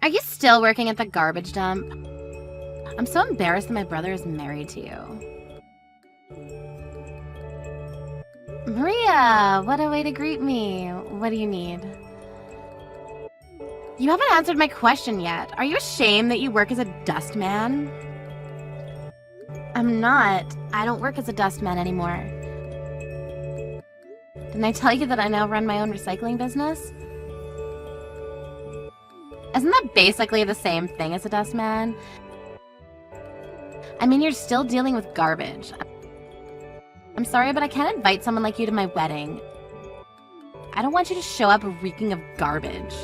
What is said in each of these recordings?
Are you still working at the garbage dump? I'm so embarrassed that my brother is married to you. Maria, what a way to greet me. What do you need? You haven't answered my question yet. Are you ashamed that you work as a dustman? I'm not. I don't work as a dustman anymore. Didn't I tell you that I now run my own recycling business? Isn't that basically the same thing as a dustman? I mean, you're still dealing with garbage. I'm sorry, but I can't invite someone like you to my wedding. I don't want you to show up reeking of garbage.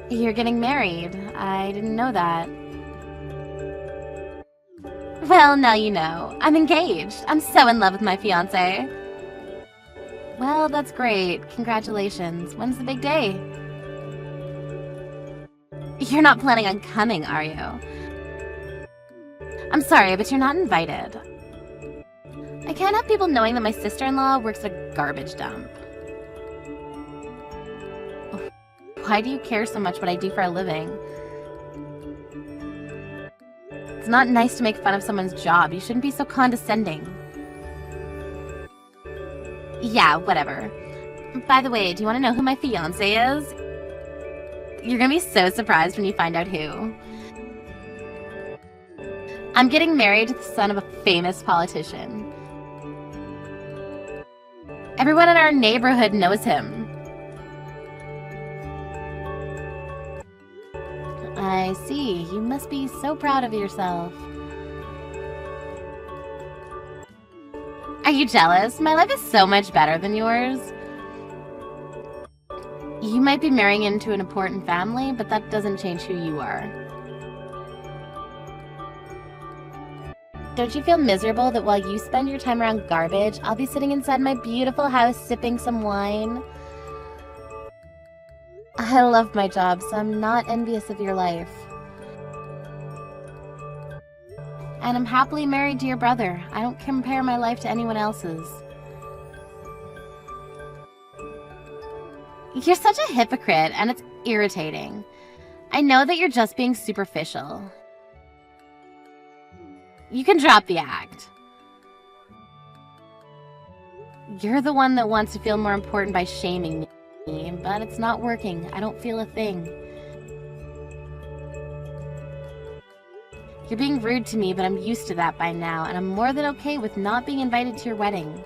You're getting married. I didn't know that. Well, now you know. I'm engaged. I'm so in love with my fiancé. Well, that's great. Congratulations. When's the big day? You're not planning on coming, are you? I'm sorry, but you're not invited. I can't have people knowing that my sister-in-law works at a garbage dump. Why do you care so much what I do for a living? It's not nice to make fun of someone's job. You shouldn't be so condescending. Yeah, whatever. By the way, do you want to know who my fiancé is? You're gonna be so surprised when you find out who. I'm getting married to the son of a famous politician. Everyone in our neighborhood knows him. I see. You must be so proud of yourself. Are you jealous? My life is so much better than yours. You might be marrying into an important family, but that doesn't change who you are. Don't you feel miserable that while you spend your time around garbage, I'll be sitting inside my beautiful house sipping some wine? I love my job, so I'm not envious of your life. And I'm happily married to your brother. I don't compare my life to anyone else's. You're such a hypocrite, and it's irritating. I know that you're just being superficial. You can drop the act. You're the one that wants to feel more important by shaming me, but it's not working. I don't feel a thing. You're being rude to me, but I'm used to that by now, and I'm more than okay with not being invited to your wedding.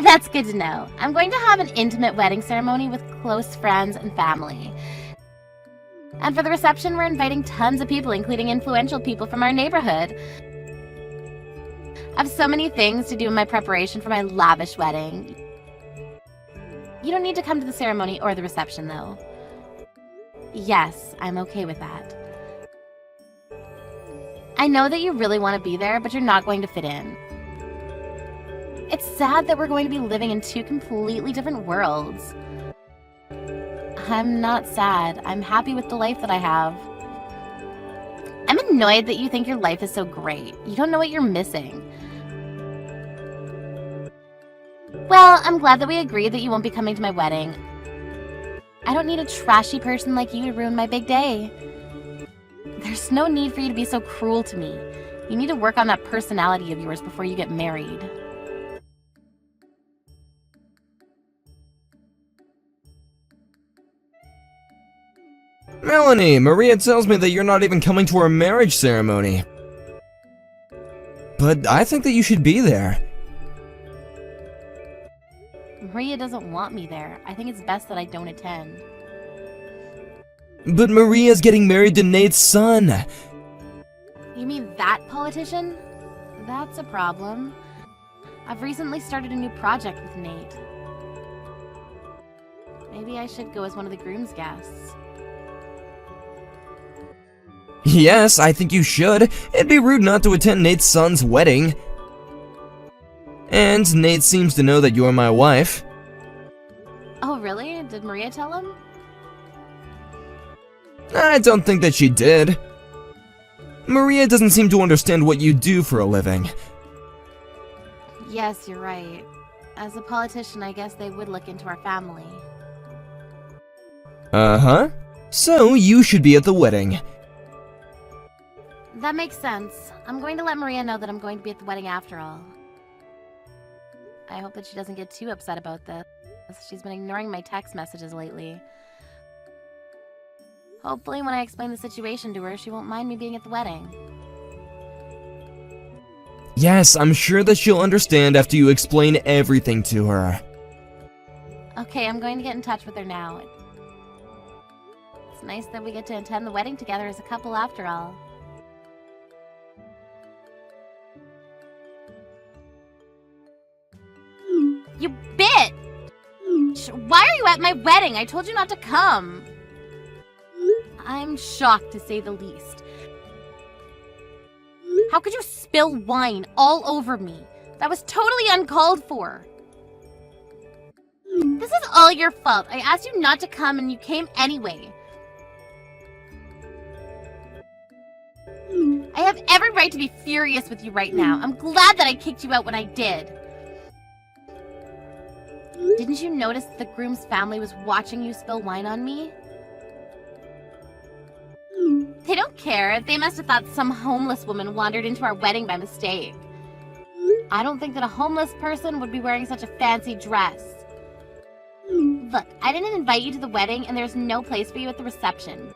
That's good to know. I'm going to have an intimate wedding ceremony with close friends and family. And for the reception, we're inviting tons of people, including influential people from our neighborhood. I have so many things to do in my preparation for my lavish wedding. You don't need to come to the ceremony or the reception, though. Yes, I'm okay with that. I know that you really want to be there, but you're not going to fit in. It's sad that we're going to be living in two completely different worlds. I'm not sad. I'm happy with the life that I have. I'm annoyed that you think your life is so great. You don't know what you're missing. Well, I'm glad that we agreed that you won't be coming to my wedding. I don't need a trashy person like you to ruin my big day. There's no need for you to be so cruel to me. You need to work on that personality of yours before you get married. Melanie, Maria tells me that you're not even coming to our marriage ceremony. But I think that you should be there. Maria doesn't want me there. I think it's best that I don't attend. But Maria's getting married to Nate's son. You mean that politician? That's a problem. I've recently started a new project with Nate. Maybe I should go as one of the groom's guests. Yes, I think you should. It'd be rude not to attend Nate's son's wedding. And Nate seems to know that you're my wife. Oh, really? Did Maria tell him? I don't think that she did. Maria doesn't seem to understand what you do for a living. Yes, you're right. As a politician, I guess they would look into our family. Uh-huh. So, you should be at the wedding. That makes sense. I'm going to let Maria know that I'm going to be at the wedding after all. I hope that she doesn't get too upset about this. She's been ignoring my text messages lately. Hopefully when I explain the situation to her, she won't mind me being at the wedding. Yes, I'm sure that she'll understand after you explain everything to her. Okay, I'm going to get in touch with her now. It's nice that we get to attend the wedding together as a couple after all. You bitch! Why are you at my wedding? I told you not to come. I'm shocked, to say the least. How could you spill wine all over me? That was totally uncalled for. This is all your fault. I asked you not to come and you came anyway. I have every right to be furious with you right now. I'm glad that I kicked you out when I did. Didn't you notice that the groom's family was watching you spill wine on me? They don't care. They must have thought some homeless woman wandered into our wedding by mistake. I don't think that a homeless person would be wearing such a fancy dress. Look, I didn't invite you to the wedding and there's no place for you at the reception.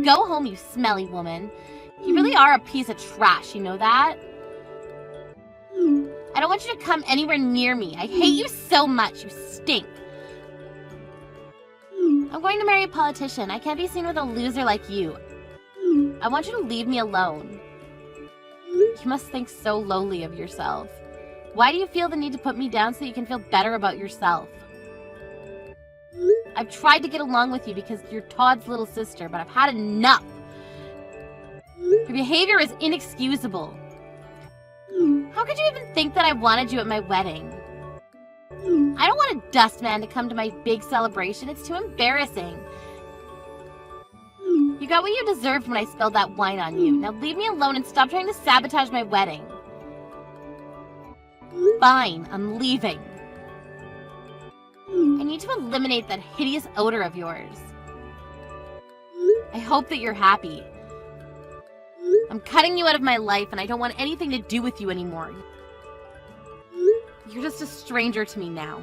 Go home, you smelly woman. You really are a piece of trash, you know that? I don't want you to come anywhere near me. I hate you so much. You stink. I'm going to marry a politician. I can't be seen with a loser like you. I want you to leave me alone. You must think so lowly of yourself. Why do you feel the need to put me down so that you can feel better about yourself? I've tried to get along with you because you're Todd's little sister, but I've had enough. Your behavior is inexcusable. How could you even think that I wanted you at my wedding? I don't want a dustman to come to my big celebration. It's too embarrassing. You got what you deserved when I spilled that wine on you. Now leave me alone and stop trying to sabotage my wedding. Fine, I'm leaving. I need to eliminate that hideous odor of yours. I hope that you're happy. I'm cutting you out of my life and I don't want anything to do with you anymore. You're just a stranger to me now.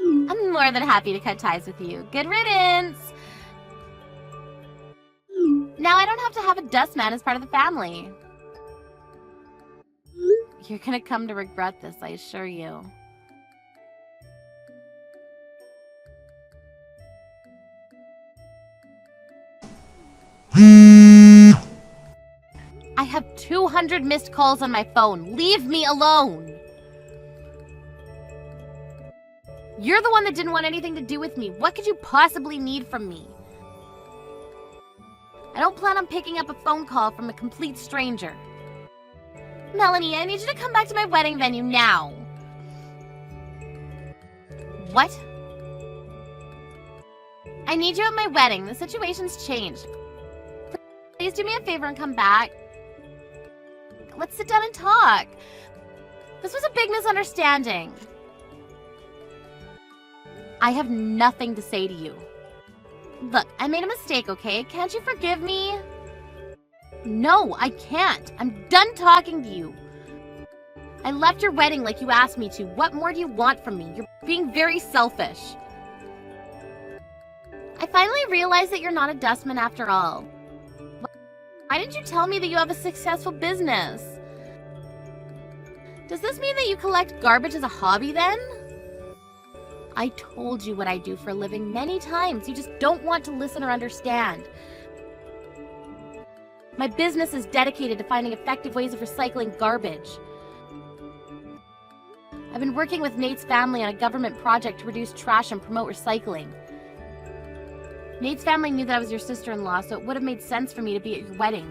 I'm more than happy to cut ties with you. Good riddance! Now I don't have to have a dustman as part of the family. You're gonna come to regret this, I assure you. I have 200 missed calls on my phone. Leave me alone. You're the one that didn't want anything to do with me. What could you possibly need from me? I don't plan on picking up a phone call from a complete stranger. Melanie, I need you to come back to my wedding venue now. What? I need you at my wedding. The situation's changed. Please do me a favor and come back. Let's sit down and talk. This was a big misunderstanding. I have nothing to say to you. Look, I made a mistake, okay? Can't you forgive me? No, I can't. I'm done talking to you. I left your wedding like you asked me to. What more do you want from me? You're being very selfish. I finally realized that you're not a dustman after all. Why didn't you tell me that you have a successful business? Does this mean that you collect garbage as a hobby then? I told you what I do for a living many times. You just don't want to listen or understand. My business is dedicated to finding effective ways of recycling garbage. I've been working with Nate's family on a government project to reduce trash and promote recycling. Nate's family knew that I was your sister-in-law, so it would have made sense for me to be at your wedding.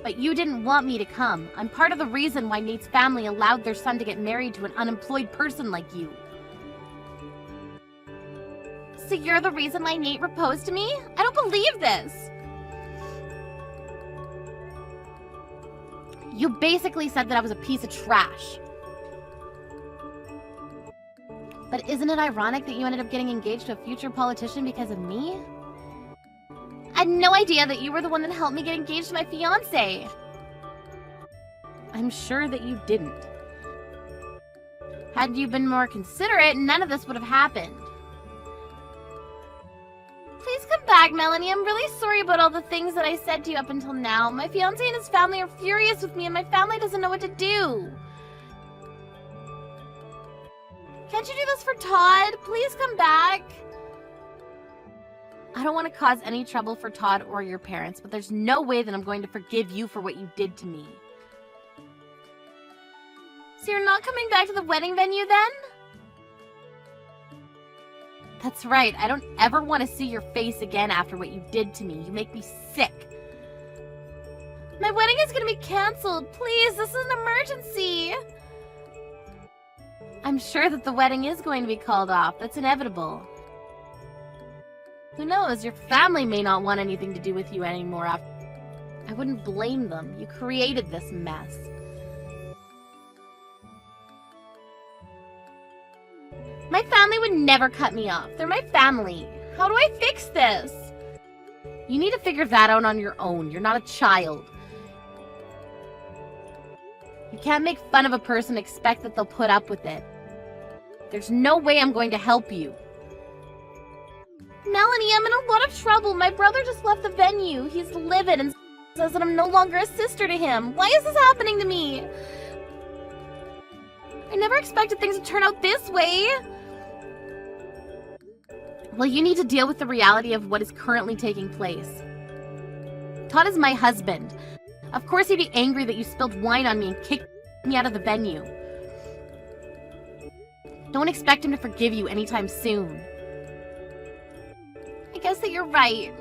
But you didn't want me to come. I'm part of the reason why Nate's family allowed their son to get married to an unemployed person like you. So you're the reason why Nate proposed to me? I don't believe this! You basically said that I was a piece of trash. But But isn't it ironic that you ended up getting engaged to a future politician because of me? I had no idea that you were the one that helped me get engaged to my fiancé. I'm sure that you didn't. Had you been more considerate, none of this would have happened. Please come back, Melanie. I'm really sorry about all the things that I said to you up until now. My fiancé and his family are furious with me, and my family doesn't know what to do. Can't you do this for Todd? Please come back. I don't want to cause any trouble for Todd or your parents, but there's no way that I'm going to forgive you for what you did to me. So you're not coming back to the wedding venue then? That's right. I don't ever want to see your face again after what you did to me. You make me sick. My wedding is going to be canceled. Please, this is an emergency. I'm sure that the wedding is going to be called off. That's inevitable. Who knows? Your family may not want anything to do with you anymore after. I wouldn't blame them. You created this mess. My family would never cut me off. They're my family. How do I fix this? You need to figure that out on your own. You're not a child. You can't make fun of a person and expect that they'll put up with it. There's no way I'm going to help you. Melanie, I'm in a lot of trouble. My brother just left the venue. He's livid and says that I'm no longer a sister to him. Why is this happening to me? I never expected things to turn out this way. Well, you need to deal with the reality of what is currently taking place. Todd is my husband. Of course he'd be angry that you spilled wine on me and kicked me out of the venue. Don't expect him to forgive you anytime soon. I guess that you're right.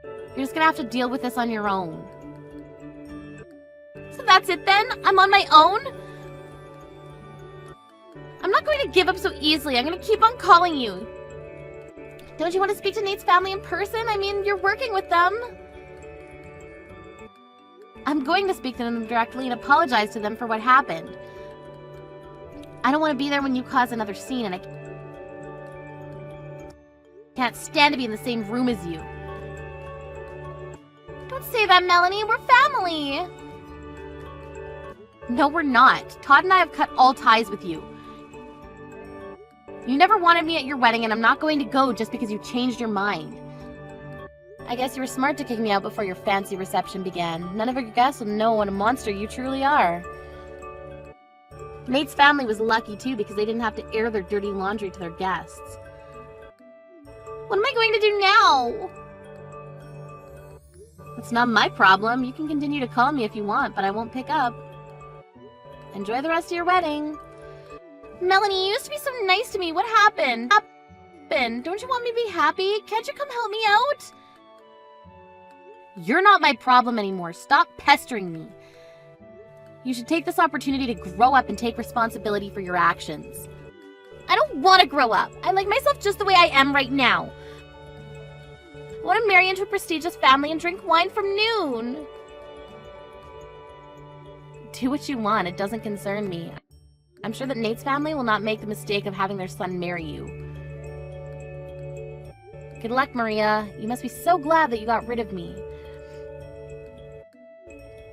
You're just gonna have to deal with this on your own. So that's it then? I'm on my own? I'm not going to give up so easily. I'm going to keep on calling you. Don't you want to speak to Nate's family in person? I mean, you're working with them. I'm going to speak to them directly and apologize to them for what happened. I don't want to be there when you cause another scene, and I can't stand to be in the same room as you. Don't say that, Melanie. We're family. No, we're not. Todd and I have cut all ties with you. You never wanted me at your wedding, and I'm not going to go just because you changed your mind. I guess you were smart to kick me out before your fancy reception began. None of your guests will know what a monster you truly are. Nate's family was lucky, too, because they didn't have to air their dirty laundry to their guests. What am I going to do now? It's not my problem. You can continue to call me if you want, but I won't pick up. Enjoy the rest of your wedding. Melanie, you used to be so nice to me. What happened? Don't you want me to be happy? Can't you come help me out? You're not my problem anymore. Stop pestering me. You should take this opportunity to grow up and take responsibility for your actions. I don't want to grow up. I like myself just the way I am right now. I want to marry into a prestigious family and drink wine from noon. Do what you want. It doesn't concern me. I'm sure that Nate's family will not make the mistake of having their son marry you. Good luck, Maria. You must be so glad that you got rid of me.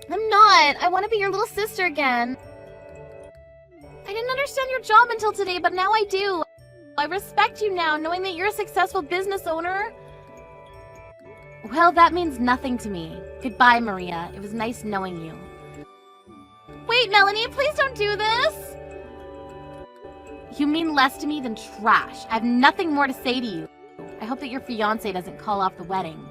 I'm not. I want to be your little sister again. I didn't understand your job until today, but now I do. I respect you now, knowing that you're a successful business owner. Well, that means nothing to me. Goodbye, Maria. It was nice knowing you. Wait, Melanie, please don't do this. You mean less to me than trash. I have nothing more to say to you. I hope that your fiancé doesn't call off the wedding.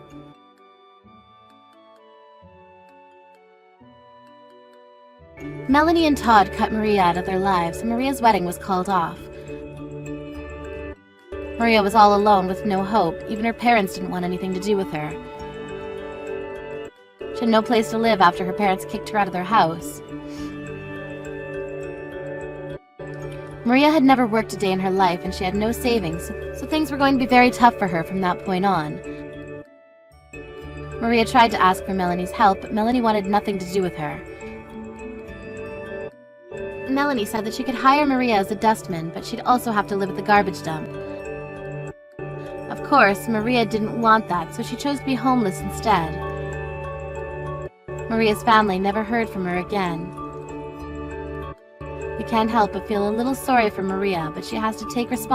Melanie and Todd cut Maria out of their lives, and Maria's wedding was called off. Maria was all alone with no hope. Even her parents didn't want anything to do with her. She had no place to live after her parents kicked her out of their house. Maria had never worked a day in her life, and she had no savings, so things were going to be very tough for her from that point on. Maria tried to ask for Melanie's help, but Melanie wanted nothing to do with her. Melanie said that she could hire Maria as a dustman, but she'd also have to live at the garbage dump. Of course, Maria didn't want that, so she chose to be homeless instead. Maria's family never heard from her again. We can't help but feel a little sorry for Maria, but she has to take responsibility